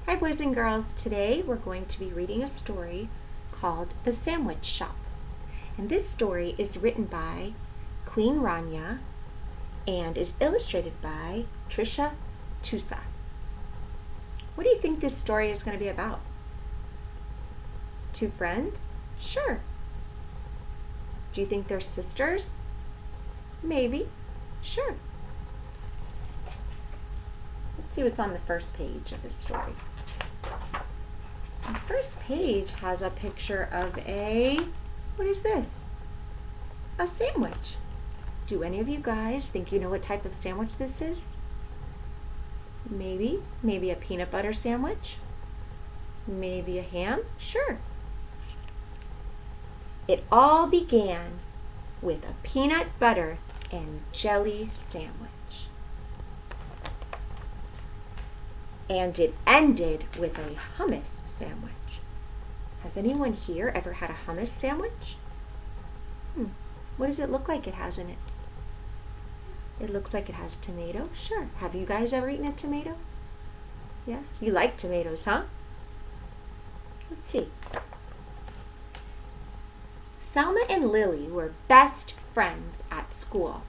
Hi boys and girls, today we're going to be reading a story called The Sandwich Shop. And this story is written by Queen Rania and is illustrated by Trisha Tusa. What do you think this story is going to be about? Two friends? Sure. Do you think they're sisters? Maybe. Sure. Let's see what's on the first page of this story. The first page has a picture of what is this? A sandwich. Do any of you guys think you know what type of sandwich this is? Maybe a peanut butter sandwich? Maybe a ham? Sure. It all began with a peanut butter and jelly sandwich. And it ended with a hummus sandwich. Has anyone here ever had a hummus sandwich? What does it look like it has in it? It looks like it has tomato. Sure. Have you guys ever eaten a tomato? Yes? You like tomatoes, huh? Let's see. Selma and Lily were best friends at school.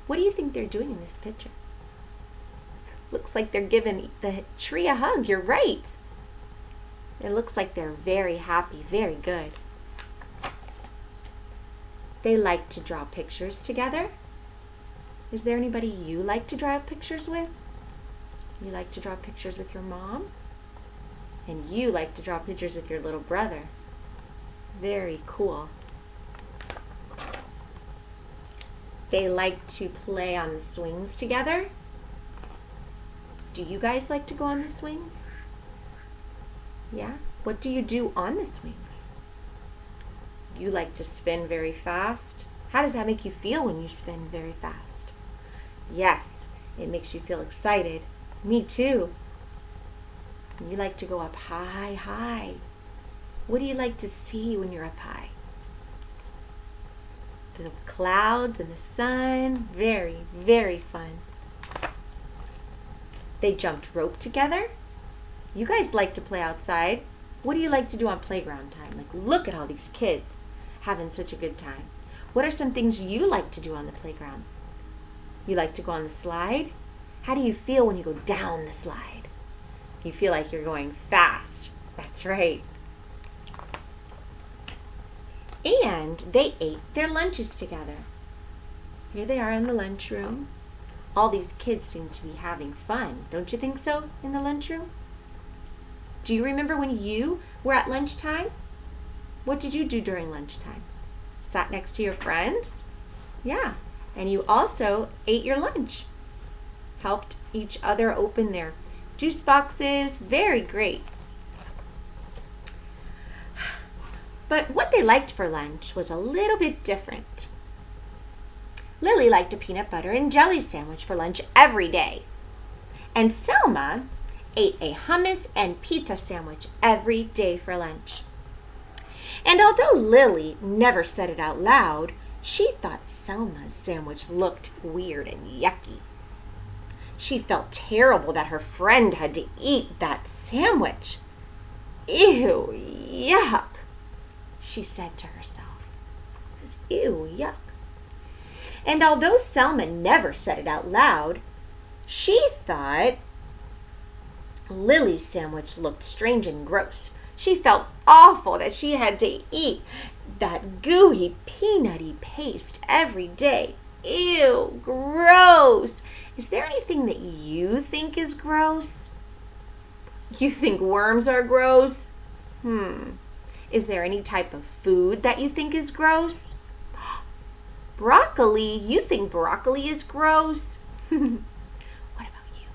What do you think they're doing in this picture? Looks like they're giving the tree a hug. You're right. It looks like they're very happy, very good. They like to draw pictures together. Is there anybody you like to draw pictures with? You like to draw pictures with your mom? And you like to draw pictures with your little brother. Very cool. They like to play on the swings together. Do you guys like to go on the swings? Yeah? What do you do on the swings? You like to spin very fast. How does that make you feel when you spin very fast? Yes, it makes you feel excited. Me too. You like to go up high, high. What do you like to see when you're up high? The clouds and the sun. Very, very fun. They jumped rope together. You guys like to play outside. What do you like to do on playground time? Like, look at all these kids having such a good time. What are some things you like to do on the playground? You like to go on the slide? How do you feel when you go down the slide? You feel like you're going fast. That's right. And they ate their lunches together. Here they are in the lunchroom. All these kids seem to be having fun. Don't you think so in the lunchroom? Do you remember when you were at lunchtime? What did you do during lunchtime? Sat next to your friends? Yeah. And you also ate your lunch. Helped each other open their juice boxes. Very great. But what they liked for lunch was a little bit different. Lily liked a peanut butter and jelly sandwich for lunch every day. And Selma ate a hummus and pita sandwich every day for lunch. And although Lily never said it out loud, she thought Selma's sandwich looked weird and yucky. She felt terrible that her friend had to eat that sandwich. Ew, yuck, she said to herself. Ew, yuck. And although Selma never said it out loud, she thought Lily's sandwich looked strange and gross. She felt awful that she had to eat that gooey, peanutty paste every day. Ew, gross. Is there anything that you think is gross? You think worms are gross? Is there any type of food that you think is gross? Broccoli? You think broccoli is gross? What about you?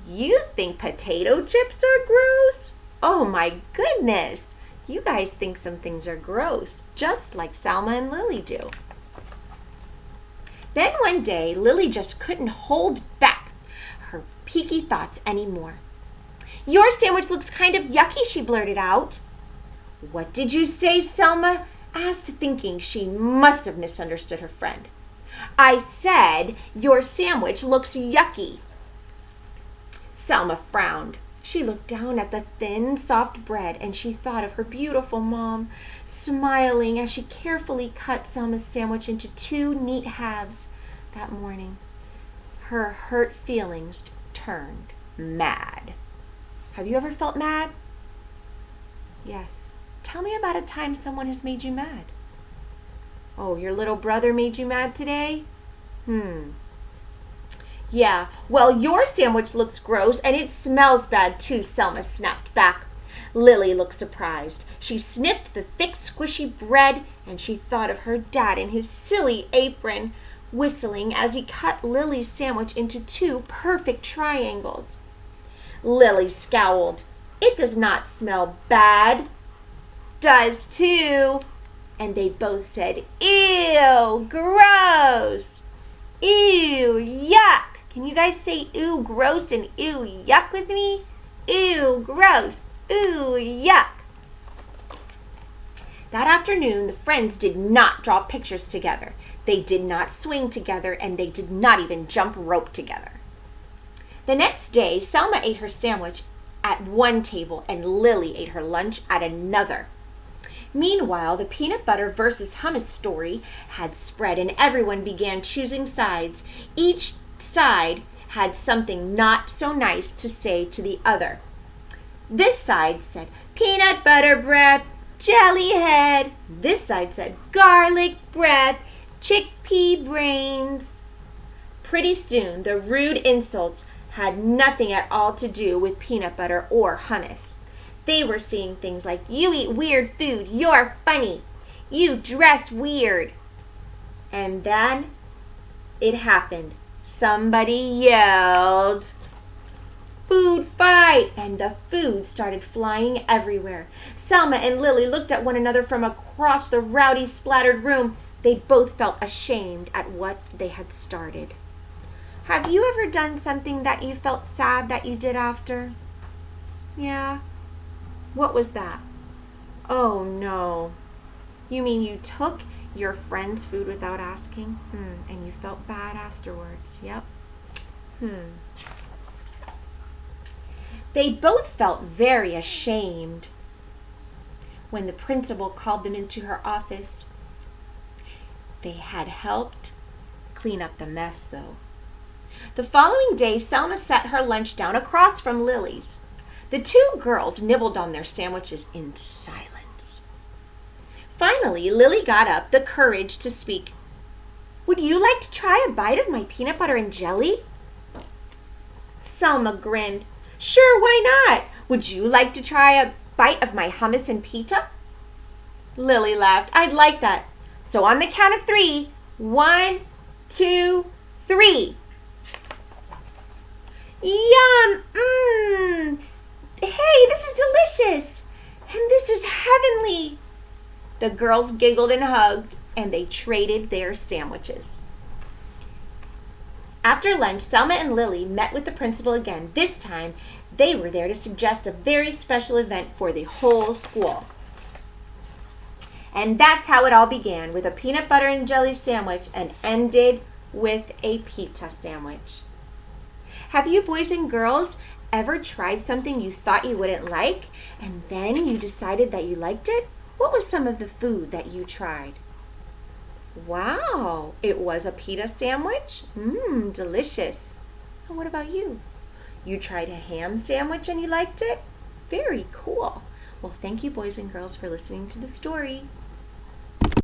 You think potato chips are gross? Oh my goodness. You guys think some things are gross, just like Selma and Lily do. Then one day, Lily just couldn't hold back her peaky thoughts anymore. Your sandwich looks kind of yucky, she blurted out. What did you say, Selma asked, thinking she must have misunderstood her friend. I said your sandwich looks yucky. Selma frowned. She looked down at the thin, soft bread and she thought of her beautiful mom, smiling as she carefully cut Selma's sandwich into 2 neat halves that morning. Her hurt feelings turned mad. Have you ever felt mad? Yes. Tell me about a time someone has made you mad. Oh, your little brother made you mad today? Yeah, well, your sandwich looks gross and it smells bad too, Selma snapped back. Lily looked surprised. She sniffed the thick, squishy bread and she thought of her dad in his silly apron, whistling as he cut Lily's sandwich into 2 perfect triangles. Lily scowled. It does not smell bad. Does too. And they both said, ew, gross. Ew, yuck. Can you guys say ew, gross and ew, yuck with me? Ew, gross. Ew, yuck. That afternoon, the friends did not draw pictures together. They did not swing together, and they did not even jump rope together. The next day, Selma ate her sandwich at one table, and Lily ate her lunch at another. Meanwhile, the peanut butter versus hummus story had spread, and everyone began choosing sides. Each side had something not so nice to say to the other. This side said, peanut butter breath, jelly head. This side said, garlic breath, chickpea brains. Pretty soon, the rude insults had nothing at all to do with peanut butter or hummus. They were saying things like, you eat weird food, you're funny, you dress weird. And then it happened. Somebody yelled, food fight, and the food started flying everywhere. Selma and Lily looked at one another from across the rowdy, splattered room. They both felt ashamed at what they had started. Have you ever done something that you felt sad that you did after? Yeah. What was that? Oh, no. You mean you took your friend's food without asking? And you felt bad afterwards. Yep. They both felt very ashamed when the principal called them into her office. They had helped clean up the mess, though. The following day, Selma set her lunch down across from Lily's. The 2 girls nibbled on their sandwiches in silence. Finally, Lily got up the courage to speak. Would you like to try a bite of my peanut butter and jelly? Selma grinned. Sure, why not? Would you like to try a bite of my hummus and pita? Lily laughed. I'd like that. So on the count of 3, 1, 2, 3. Yum! Hey, this is delicious! And this is heavenly! The girls giggled and hugged, and they traded their sandwiches. After lunch, Selma and Lily met with the principal again. This time, they were there to suggest a very special event for the whole school. And that's how it all began, with a peanut butter and jelly sandwich and ended with a pita sandwich. Have you boys and girls ever tried something you thought you wouldn't like and then you decided that you liked it? What was some of the food that you tried? Wow, it was a pita sandwich? Delicious. And what about you? You tried a ham sandwich and you liked it? Very cool. Well, thank you boys and girls for listening to the story.